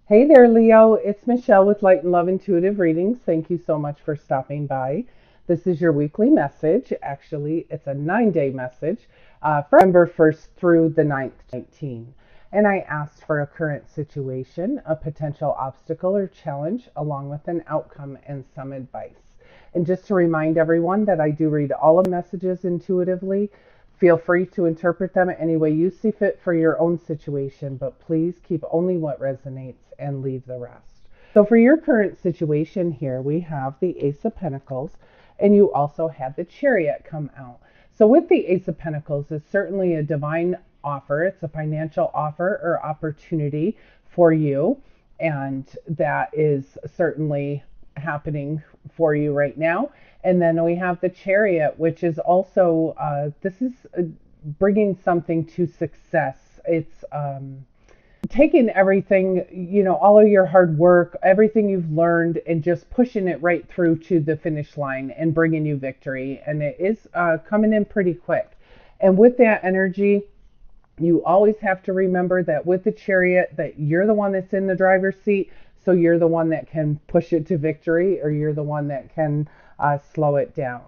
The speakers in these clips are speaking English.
Hey there, Leo. It's Michelle with Light and Love Intuitive Readings. Thank you so much for stopping by. This is your weekly message. Actually, it's a 9-day message from November 1st through the 9th, 19. And I asked for a current situation, a potential obstacle or challenge, along with an outcome and some advice. And just to remind everyone that I do read all of messages intuitively. Feel free to interpret them any way you see fit for your own situation, but please keep only what resonates and leave the rest. So, for your current situation here, we have the Ace of Pentacles, and you also had the Chariot come out. So, with the Ace of Pentacles, it's certainly a divine offer, it's a financial offer or opportunity for you, and that is certainly happening for you right now. And then we have the Chariot, which is also, this is bringing something to success. It's taking everything, all of your hard work, everything you've learned, and just pushing it right through to the finish line and bringing you victory. And it is coming in pretty quick. And with that energy, you always have to remember that with the Chariot, that you're the one that's in the driver's seat. So you're the one that can push it to victory, or you're the one that can slow it down.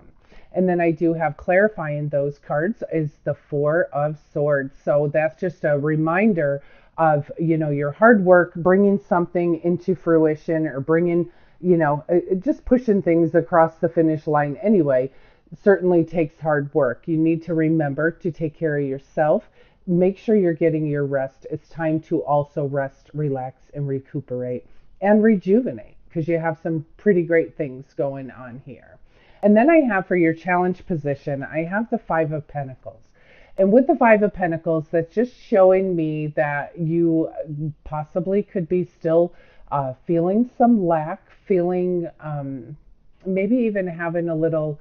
And then I do have clarifying those cards is the Four of Swords. So that's just a reminder of, your hard work, bringing something into fruition, or bringing, just pushing things across the finish line anyway. Certainly takes hard work. You need to remember to take care of yourself. Make sure you're getting your rest. It's time to also rest, relax, and recuperate and rejuvenate, because you have some pretty great things going on here. And then I have for your challenge position, I have the Five of Pentacles. And with the Five of Pentacles, that's just showing me that you possibly could be still feeling some lack, feeling maybe even having a little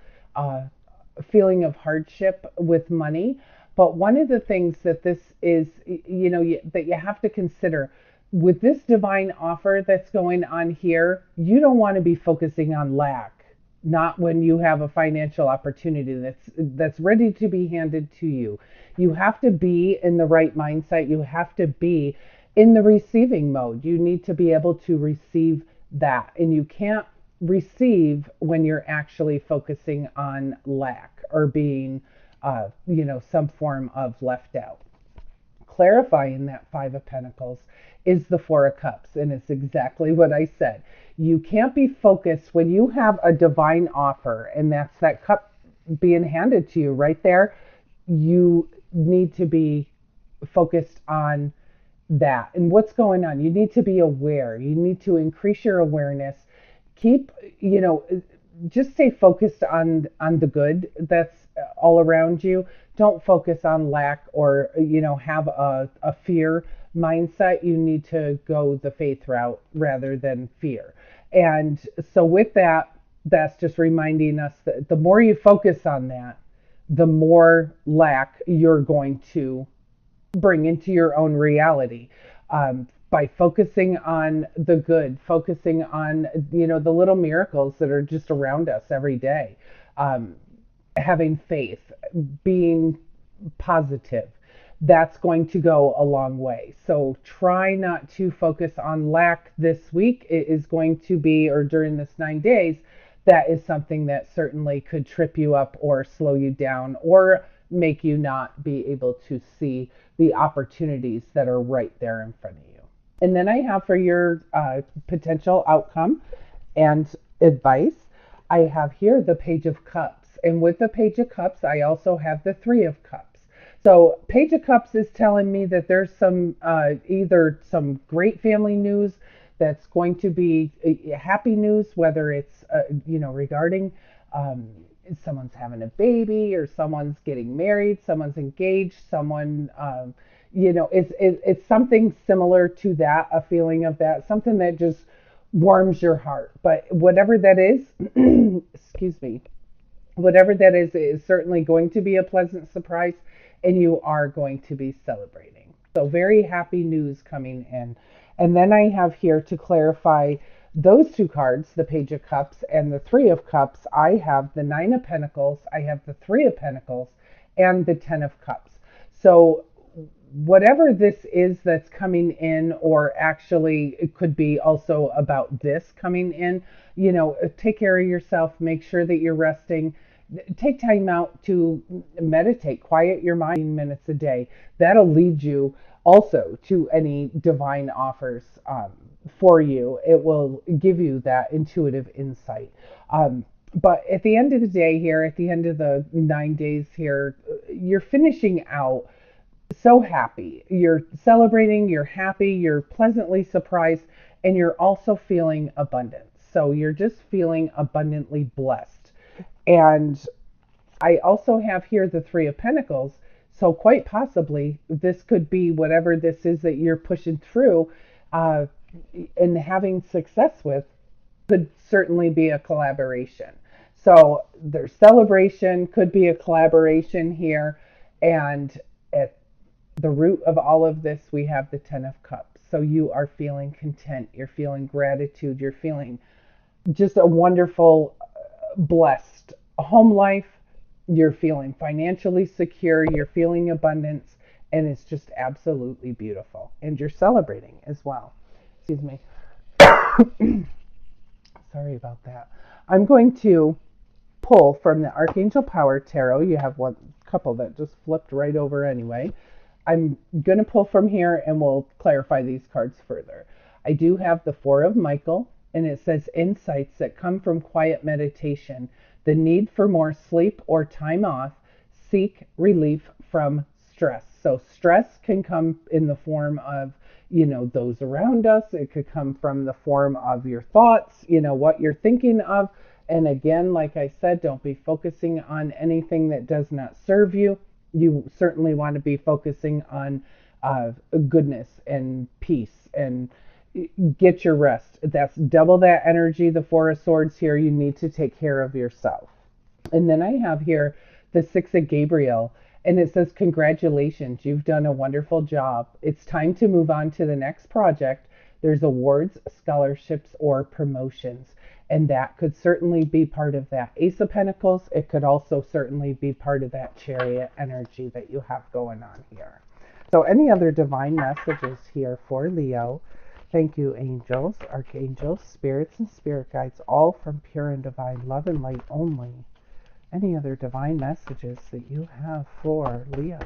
feeling of hardship with money. But one of the things that this is, that you have to consider with this divine offer that's going on here, you don't want to be focusing on lack, not when you have a financial opportunity that's ready to be handed to you. You have to be in the right mindset. You have to be in the receiving mode. You need to be able to receive that. And you can't receive when you're actually focusing on lack or being, some form of left out. Clarifying that Five of Pentacles is the Four of Cups, and it's exactly what I said. You can't be focused when you have a divine offer, and that's that cup being handed to you right there. You need to be focused on that and what's going on. You need to be aware. You need to increase your awareness. Keep, just stay focused on the good that's all around you. Don't focus on lack or, have a fear mindset. You need to go the faith route rather than fear. And so with that, that's just reminding us that the more you focus on that, the more lack you're going to bring into your own reality. By focusing on the good, focusing on, the little miracles that are just around us every day, having faith, being positive, that's going to go a long way. So try not to focus on lack this week. It is going to be, or during this 9 days, that is something that certainly could trip you up or slow you down or make you not be able to see the opportunities that are right there in front of you. And then I have for your potential outcome and advice, I have here the Page of Cups. And with the Page of Cups, I also have the Three of Cups. So Page of Cups is telling me that there's some either some great family news that's going to be happy news, whether it's regarding someone's having a baby or someone's getting married, someone's engaged, someone it's something similar to that, a feeling of that, something that just warms your heart. But whatever that is, excuse me, whatever that is certainly going to be a pleasant surprise, and you are going to be celebrating. So very happy news coming in. And then I have here to clarify those two cards, the Page of Cups and the Three of Cups. I have the Nine of Pentacles, I have the Three of Pentacles, and the Ten of Cups. So whatever this is that's coming in, or actually it could be also about this coming in, take care of yourself, make sure that you're resting. Take time out to meditate, quiet your mind 15 minutes a day. That'll lead you also to any divine offers for you. It will give you that intuitive insight. But at the end of the day here, at the end of the 9 days here, you're finishing out so happy. You're celebrating, you're happy, you're pleasantly surprised, and you're also feeling abundance. So you're just feeling abundantly blessed. And I also have here the Three of Pentacles. So quite possibly, this could be whatever this is that you're pushing through uh, and having success with, could certainly be a collaboration. So there's celebration, could be a collaboration here. And at the root of all of this, we have the Ten of Cups. So you are feeling content, you're feeling gratitude, you're feeling just a wonderful, blessed home life. You're feeling financially secure, you're feeling abundance, and it's just absolutely beautiful. And you're celebrating as well. Excuse me. Sorry about that. I'm going to pull from the Archangel Power Tarot. You have one couple that just flipped right over anyway. I'm going to pull from here and we'll clarify these cards further. I do have the Four of Michael, and it says insights that come from quiet meditation, the need for more sleep or time off, seek relief from stress. So stress can come in the form of, those around us. It could come from the form of your thoughts, what you're thinking of. And again, like I said, don't be focusing on anything that does not serve you. You certainly want to be focusing on goodness and peace, and get your rest. That's double that energy. The Four of Swords here, you need to take care of yourself. And then I have here the Six of Gabriel, and it says, congratulations, you've done a wonderful job. It's time to move on to the next project. There's awards, scholarships, or promotions. And that could certainly be part of that Ace of Pentacles. It could also certainly be part of that Chariot energy that you have going on here. So any other divine messages here for Leo? Thank you, angels, archangels, spirits, and spirit guides, all from pure and divine love and light only. Any other divine messages that you have for Leo?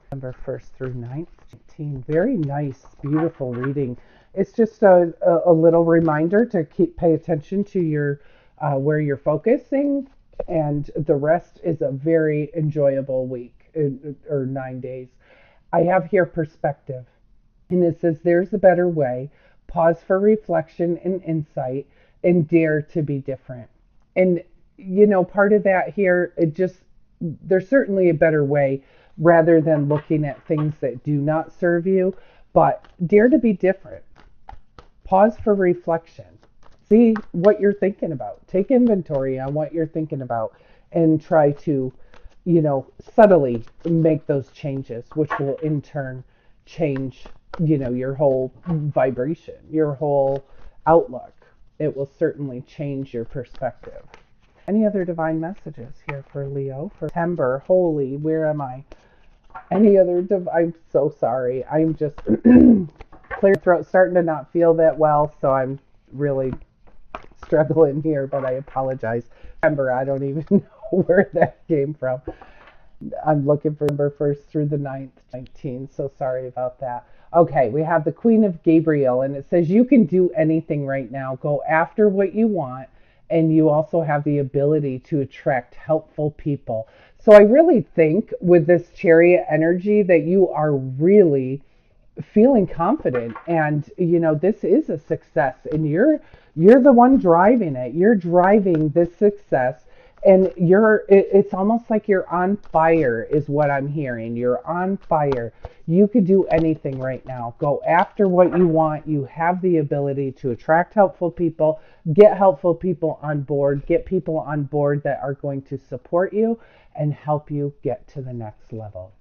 November 1st through 9th, 18. Very nice, beautiful reading. It's just a little reminder to pay attention to your where you're focusing, and the rest is a very enjoyable week or 9 days. I have here perspective, and it says there's a better way. Pause for reflection and insight, and dare to be different. And part of that here, there's certainly a better way, rather than looking at things that do not serve you, but dare to be different. Pause for reflection. See what you're thinking about. Take inventory on what you're thinking about and try to, subtly make those changes, which will in turn change, your whole vibration, your whole outlook. It will certainly change your perspective. Any other divine messages here for Leo for September? Holy, where am I? Any other I'm so sorry. I'm just clear throat, starting to not feel that well, so I'm really struggling here, but I apologize. September, I don't even know where that came from. I'm looking for November 1st through the 9th, 19. So sorry about that. Okay, we have the Queen of Gabriel, and it says you can do anything right now. Go after what you want, and you also have the ability to attract helpful people. So I really think with this Chariot energy that you are really feeling confident, and this is a success, and you're the one driving it. You're driving this success, and it's almost like you're on fire is what I'm hearing. You're on fire. You could do anything right now. Go after what you want. You have the ability to attract helpful people, get helpful people on board, get people on board that are going to support you and help you get to the next level.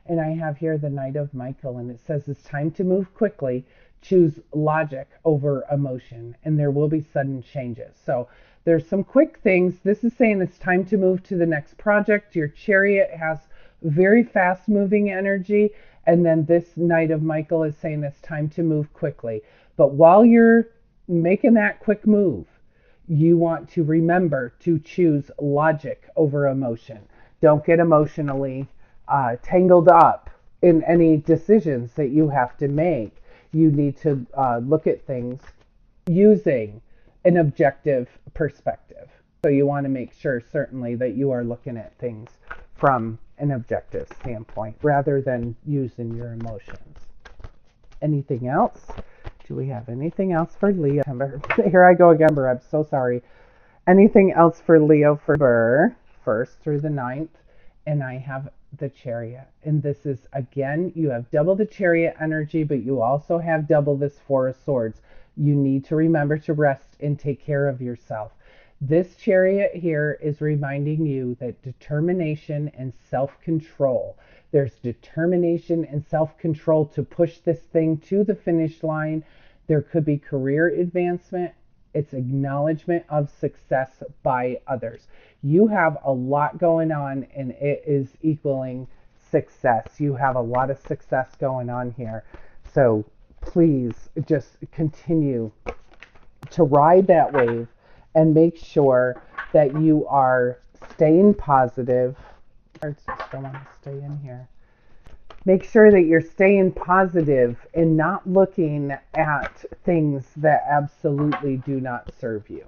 And I have here the Knight of Michael, and it says it's time to move quickly. Choose logic over emotion, and there will be sudden changes. So there's some quick things. This is saying it's time to move to the next project. Your Chariot has very fast moving energy, And then this Knight of Michael is saying it's time to move quickly. But while you're making that quick move, you want to remember to choose logic over emotion. Don't get emotionally tangled up in any decisions that you have to make. You need to look at things using an objective perspective. So you want to make sure, certainly, that you are looking at things from an objective standpoint rather than using your emotions. Anything else? Do we have anything else for Leo? Here I go again, I'm so sorry. Anything else for Leo for 1st through the 9th? And I have the Chariot. And this is, again, you have double the Chariot energy, but you also have double this Four of Swords. You need to remember to rest and take care of yourself. This Chariot here is reminding you that determination and self-control. There's determination and self-control to push this thing to the finish line. There could be career advancement. It's acknowledgement of success by others. You have a lot going on, and it is equaling success. You have a lot of success going on here. So please just continue to ride that wave and make sure that you are staying positive. I just don't want to stay in here. Make sure that you're staying positive and not looking at things that absolutely do not serve you.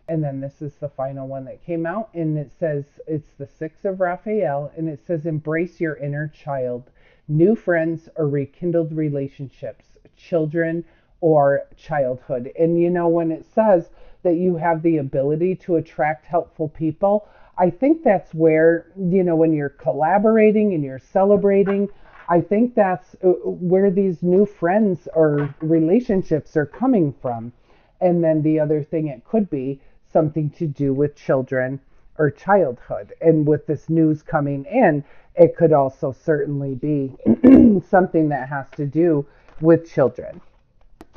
And then this is the final one that came out, and it says, it's the 6 of Raphael, and it says, embrace your inner child, new friends or rekindled relationships, children or childhood. And you know, when it says that you have the ability to attract helpful people, I think that's where, you know, when you're collaborating and you're celebrating, I think that's where these new friends or relationships are coming from. And then the other thing, it could be something to do with children or childhood. And with this news coming in, it could also certainly be something that has to do with children.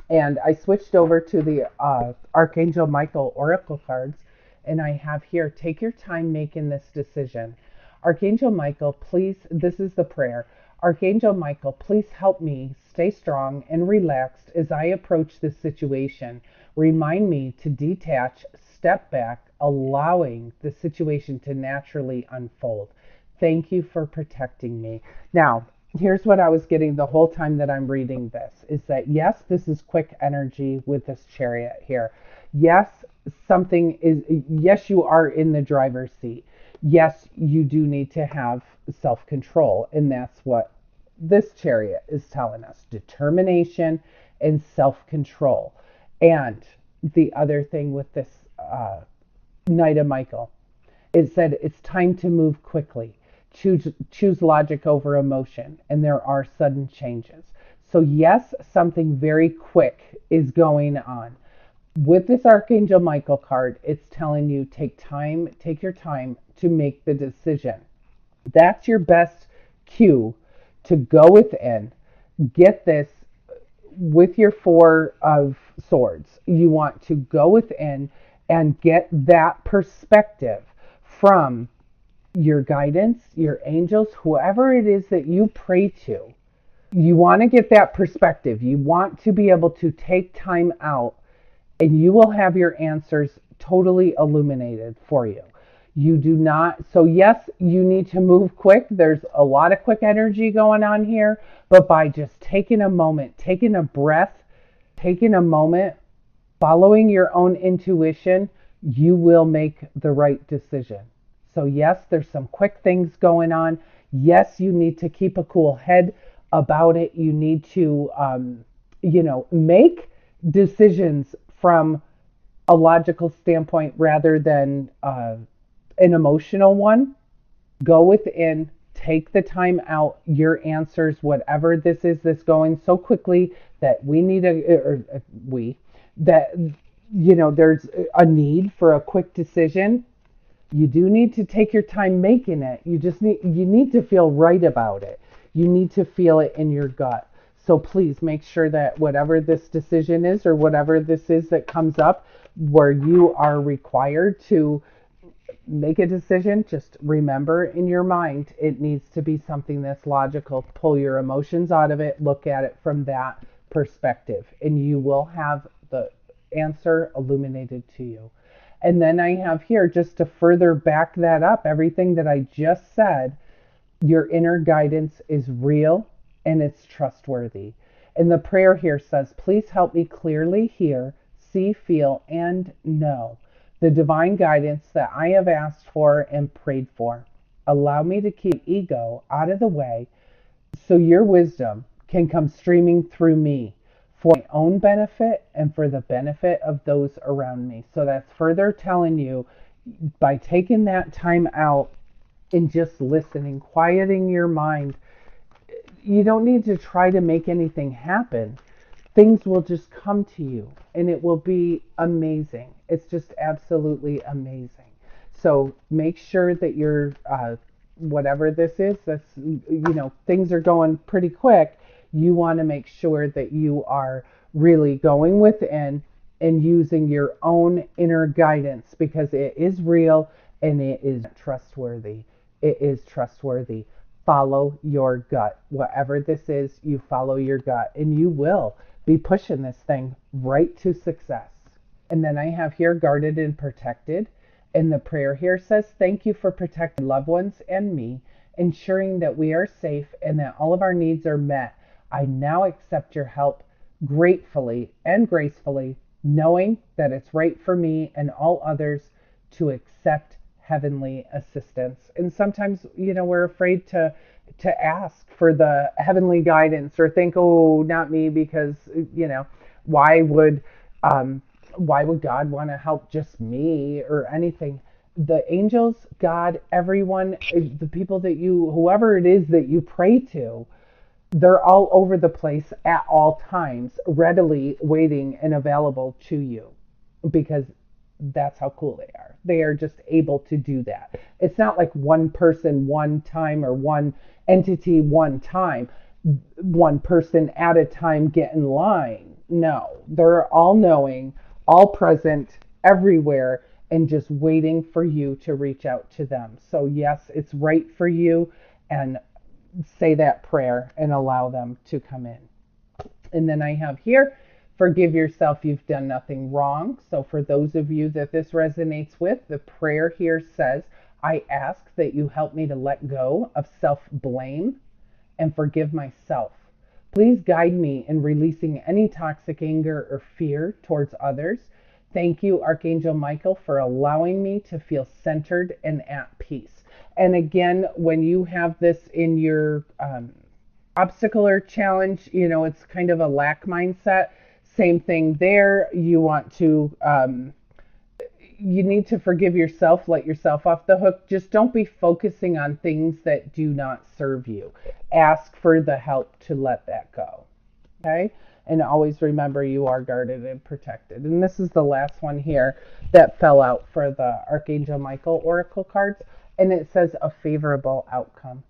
And I switched over to the Archangel Michael Oracle cards, and I have here, take your time making this decision. Archangel Michael, please, this is the prayer. Archangel Michael, please help me stay strong and relaxed as I approach this situation. Remind me to detach, step back, allowing the situation to naturally unfold. Thank you for protecting me. Now, here's what I was getting the whole time that I'm reading this, is that yes, this is quick energy with this Chariot here. Yes, yes, you are in the driver's seat. Yes, you do need to have self-control, and that's what this Chariot is telling us, determination and self-control. And the other thing with this Knight of Michael, it said it's time to move quickly. Choose logic over emotion, and there are sudden changes. So yes, something very quick is going on. With this Archangel Michael card, it's telling you take your time to make the decision. That's your best cue to go within. Get this with your Four of Swords. You want to go within and get that perspective from your guidance, your angels, whoever it is that you pray to. You want to get that perspective. You want to be able to take time out, and you will have your answers totally illuminated for you. You do not, so yes, you need to move quick. There's a lot of quick energy going on here, but by just taking a moment, taking a breath, taking a moment, following your own intuition, you will make the right decision. So yes, there's some quick things going on. Yes, you need to keep a cool head about it. You need to, make decisions from a logical standpoint rather than an emotional one. Go within, take the time out, your answers, whatever this is that's going so quickly that there's a need for a quick decision. You do need to take your time making it. You need to feel right about it. You need to feel it in your gut. So please make sure that whatever this decision is or whatever this is that comes up where you are required to make a decision, just remember in your mind it needs to be something that's logical. Pull your emotions out of it, look at it from that perspective, and you will have the answer illuminated to you. And then I have here, just to further back that up, everything that I just said, your inner guidance is real and it's trustworthy. And the prayer here says, please help me clearly hear, see, feel, and know the divine guidance that I have asked for and prayed for. Allow me to keep ego out of the way so your wisdom can come streaming through me for my own benefit and for the benefit of those around me. So that's further telling you, by taking that time out and just listening, quieting your mind, you don't need to try to make anything happen. Things will just come to you and it will be amazing. It's just absolutely amazing. So make sure that you're, whatever this is, things are going pretty quick. You want to make sure that you are really going within and using your own inner guidance, because it is real and it is trustworthy. It is trustworthy. Follow your gut. Whatever this is, you follow your gut and you will be pushing this thing right to success. And then I have here guarded and protected. And the prayer here says, thank you for protecting loved ones and me, ensuring that we are safe and that all of our needs are met. I now accept your help gratefully and gracefully, knowing that it's right for me and all others to accept heavenly assistance. And sometimes, we're afraid to ask for the heavenly guidance or think, oh, not me, because, why would God want to help just me or anything? The angels, God, everyone, the people that whoever it is that you pray to, they're all over the place at all times, readily waiting and available to you, because that's how cool they are. They are just able to do that. It's not like one person, one time, or one entity, one time, one person at a time get in line. No, they're all knowing, all present, everywhere, and just waiting for you to reach out to them. So yes, it's right for you, and say that prayer and allow them to come in. And then I have here, forgive yourself, you've done nothing wrong. So for those of you that this resonates with, the prayer here says, I ask that you help me to let go of self-blame and forgive myself. Please guide me in releasing any toxic anger or fear towards others. Thank you, Archangel Michael, for allowing me to feel centered and at peace. And again, when you have this in your obstacle or challenge, it's kind of a lack mindset. Same thing there. You want to, you need to forgive yourself, let yourself off the hook. Just don't be focusing on things that do not serve you. Ask for the help to let that go. Okay? And always remember, you are guarded and protected. And this is the last one here that fell out for the Archangel Michael Oracle cards. And it says a favorable outcome.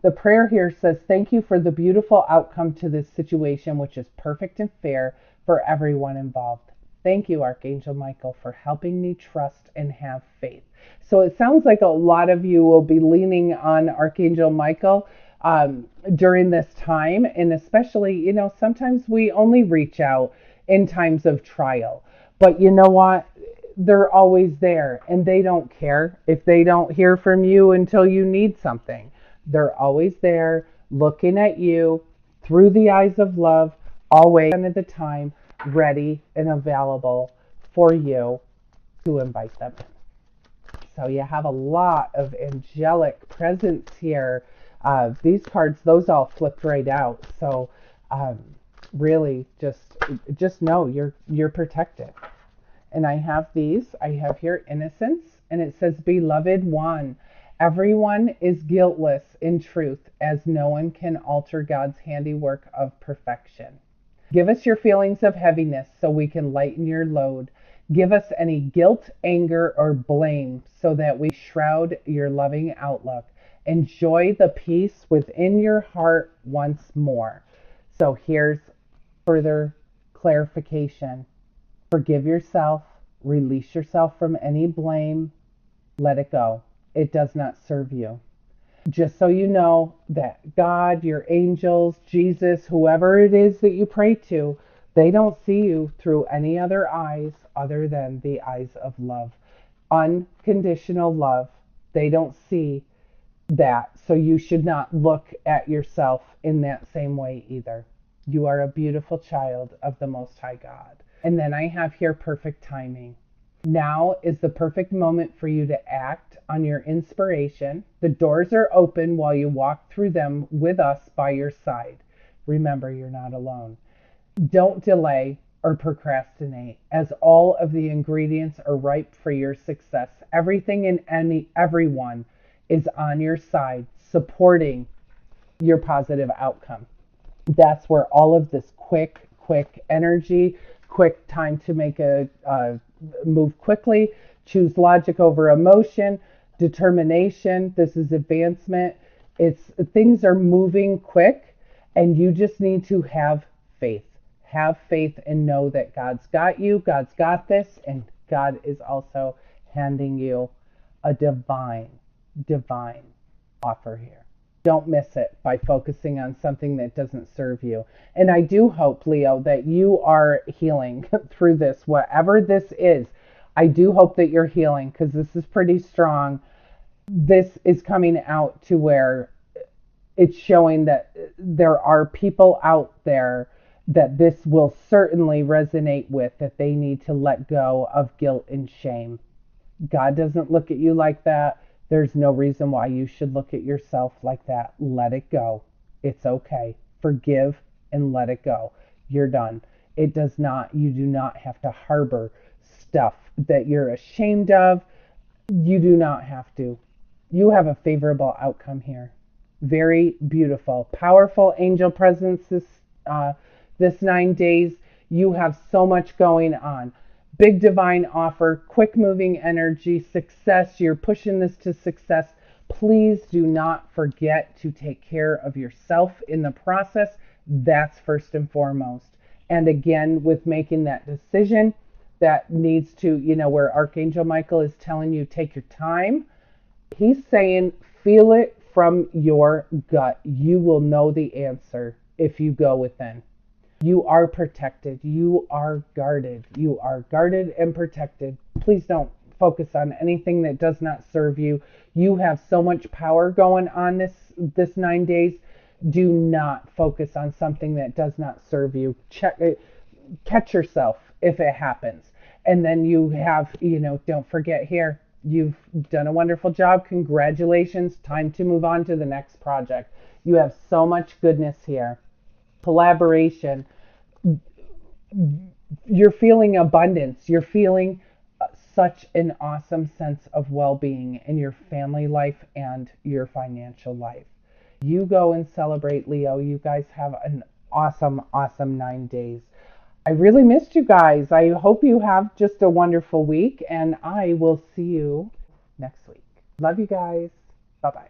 The prayer here says, thank you for the beautiful outcome to this situation, which is perfect and fair for everyone involved. Thank you, Archangel Michael, for helping me trust and have faith. So it sounds like a lot of you will be leaning on Archangel Michael during this time. And especially, sometimes we only reach out in times of trial. But you know what? They're always there, and they don't care if they don't hear from you until you need something. They're always there, looking at you through the eyes of love, always at the time, ready and available for you to invite them in. So you have a lot of angelic presence here. These cards, those all flipped right out. So really, just know you're protected. And I have here innocence, and it says, beloved one, everyone is guiltless in truth, as no one can alter God's handiwork of perfection. Give us your feelings of heaviness so we can lighten your load. Give us any guilt, anger, or blame so that we shroud your loving outlook. Enjoy the peace within your heart once more. So here's further clarification. Forgive yourself, release yourself from any blame, Let it go. It does not serve you. Just so you know that God, your angels, Jesus, whoever it is that you pray to, they don't see you through any other eyes other than the eyes of love. Unconditional love. They don't see that. So you should not look at yourself in that same way either. You are a beautiful child of the Most High God. And then I have here perfect timing. Now is the perfect moment for you to act on your inspiration. The doors are open while you walk through them with us by your side. Remember, you're not alone. Don't delay or procrastinate, as all of the ingredients are ripe for your success. Everything and everyone is on your side, supporting your positive outcome. That's where all of this quick energy, quick time to make a move quickly, choose logic over emotion, determination. This is advancement. It's things are moving quick, and you just need to have faith. Have faith and know that God's got you, God's got this, and God is also handing you a divine offer here. Don't miss it by focusing on something that doesn't serve you. And I do hope, Leo, that you are healing through this, whatever this is. I do hope that you're healing because this is pretty strong. This is coming out to where it's showing that there are people out there that this will certainly resonate with, that they need to let go of guilt and shame. God doesn't look at you like that. There's no reason why you should look at yourself like that. Let it go. It's okay. Forgive and let it go. You're done. It does not, you do not have to harbor stuff that you're ashamed of. You do not have to. You have a favorable outcome here. Very beautiful, powerful angel presence this 9 days. You have so much going on. Big divine offer, quick moving energy, success. You're pushing this to success. Please do not forget to take care of yourself in the process. That's first and foremost. And again, with making that decision, that needs to, where Archangel Michael is telling you, take your time. He's saying, feel it from your gut. You will know the answer if you go within. You are protected. You are guarded. You are guarded and protected. Please don't focus on anything that does not serve you. You have so much power going on this 9 days. Do not focus on something that does not serve you. Catch yourself if it happens. And then you have, don't forget here, you've done a wonderful job. Congratulations. Time to move on to the next project. You have so much goodness here. Collaboration. You're feeling abundance. You're feeling such an awesome sense of well-being in your family life and your financial life. You go and celebrate, Leo. You guys have an awesome 9 days. I really missed you guys. I hope you have just a wonderful week, and I will see you next week. Love you guys. Bye-bye.